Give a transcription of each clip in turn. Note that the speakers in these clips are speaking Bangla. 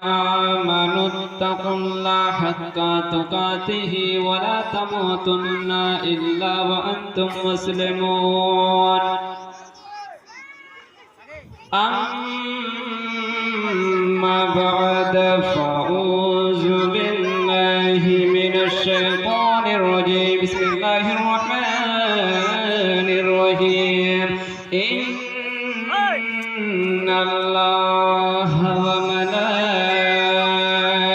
آمنوا اتقوا الله حق تقاته ولا تموتن إلا وأنتم مسلمون أما بعد فأعوذ بالله من الشيطان الرجيم بسم الله الرحمن الرحيم إن الله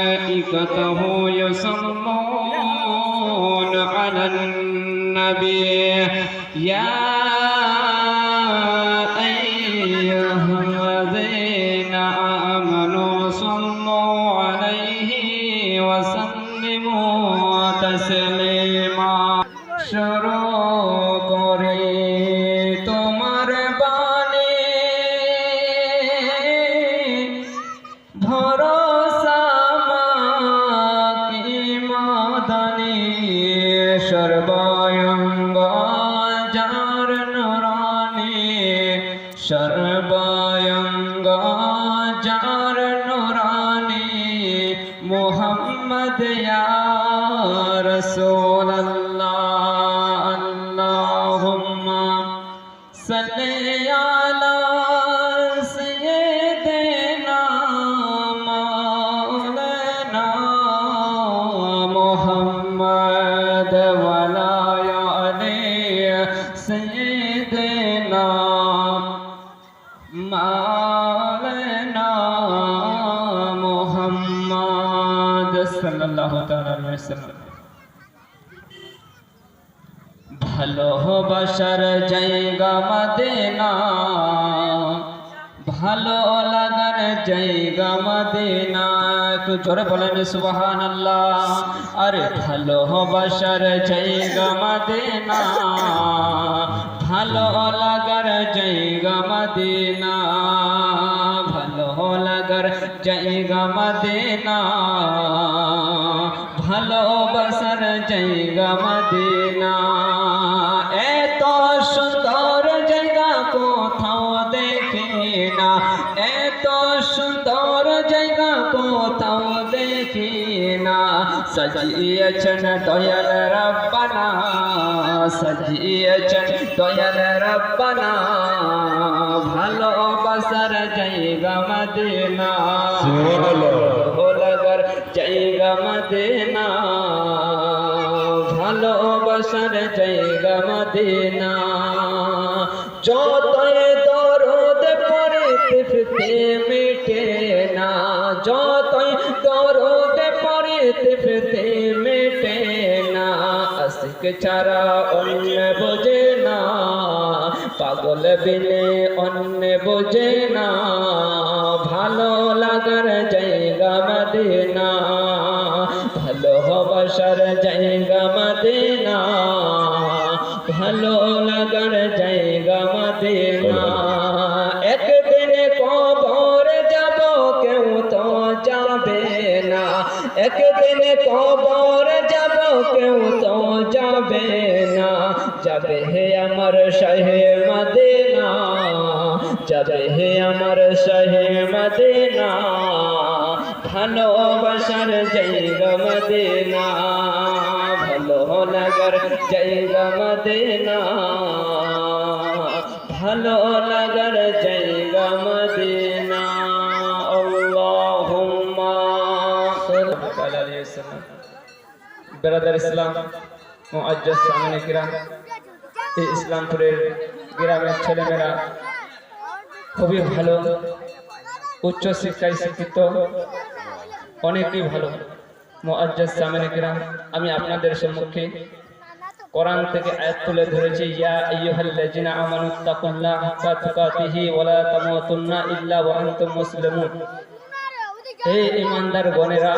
وملائكته يصلون على النبي يا أيها الذين آمنوا صلوا عليه وسلموا تسليما شروع করে তোমার বাণী ভরসা মাকি মাদানী সর্বঙ্গ যার নুরানী সর্বঙ্গ যার নুরানী মুহাম্মদ ইয়া রাসূলুল্লাহ আল্লাহুম্মা সাল্লি আলা সাইয়্যিদিনা মাওলানা মুহাম্মদ ওয়া আলা আলি সাইয়্যিদিনা মাওলানা মুহাম্মদ সাল্লাল্লাহু তাআলা আলাইহি ওয়াসাল্লাম ভালোবাসার জায়গা মদিনা ভালো লাগার জায়গা মদিনা একটু জোরে বলেন সুবহানাল্লাহ আরে ভালোবাসার জায়গা মদিনা ভালো লাগার জায়গা মদিনা ভালো লাগার জায়গা মদিনা ভালোবাসার জায়গা মদিনা এত সুন্দর জায়গা কোথাও দেখি না এত সুন্দর জায়গা কোথাও দেখি না সাজিয়েছেন দয়াল রব্বানা সাজিয়েছেন দয়াল রব্বানা ভালোবাসার জায়গা মদিনা ভালো লাগার জায়গা মদিনা ভালোবাসার জায়গা মদিনা যতই দরদ পড়তে মিটে না যতই দরদ পড়তে মিটে না আশিক ছাড়া অন্য বোঝে না পাগল বিনে অন্য বোঝে না ভালো লাগার জায়গা মদিনা ভালোবাসার জায়গা মদিনা ভালো লাগার জায়গা মদিনা একদিন কবর যাব কেউ তো যাবে না একদিন কবর যাব কেউ তো যাবে না যাবে হে আমার শাহে মদিনা যাবে হে আমার শাহে মদিনা ভালোবাসার জায়গা মদিনা ভালো লাগার জায়গা মদিনা ভালো লাগার জায়গা মদিনা আল্লাহুম্মা সাল্লি আলাইহি ওয়াসাল্লাম ব্রাদার ইসলাম মুআজ্জাজ সামিনে কিরাম এই ইসলামপুরের গ্রামের ছেলেমেয়েরা খুবই ভালো উচ্চ শিক্ষায় শিক্ষিত অনেকই ভালো মুআজ্জাজ সামিনে কিরাম আমি আপনাদের সম্মুখে কোরআন থেকে আয়াত তুলে ধরেছি ইয়া আইয়ুহাল্লাযিনা আমানুত্তাকুল্লাহা হাক্কা তুকাতিহি ওয়া লা তামুতুন্না ইল্লা ওয়া আনতুম মুসলিমুন হে ঈমানদার গণেরা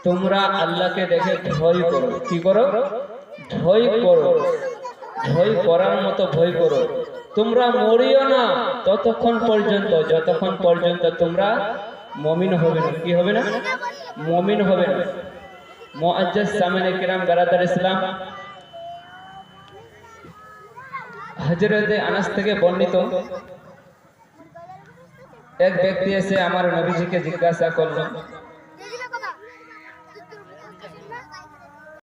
তোমরা আল্লাহকে দেখে ভয় করো কি করো ভয় করো ভয় করার মতো ভয় করো তোমরা মরিও না ততক্ষণ পর্যন্ত যতক্ষণ পর্যন্ত তোমরা মুমিন হবে না কি হবে না মুমিন হবে না মুআজ্জাজ সামিনে কিরাম বারাদার ইসলাম হযরত আনাস থেকে বর্ণিত এক ব্যক্তি এসে আমার নবীজিকে জিজ্ঞাসা করলো,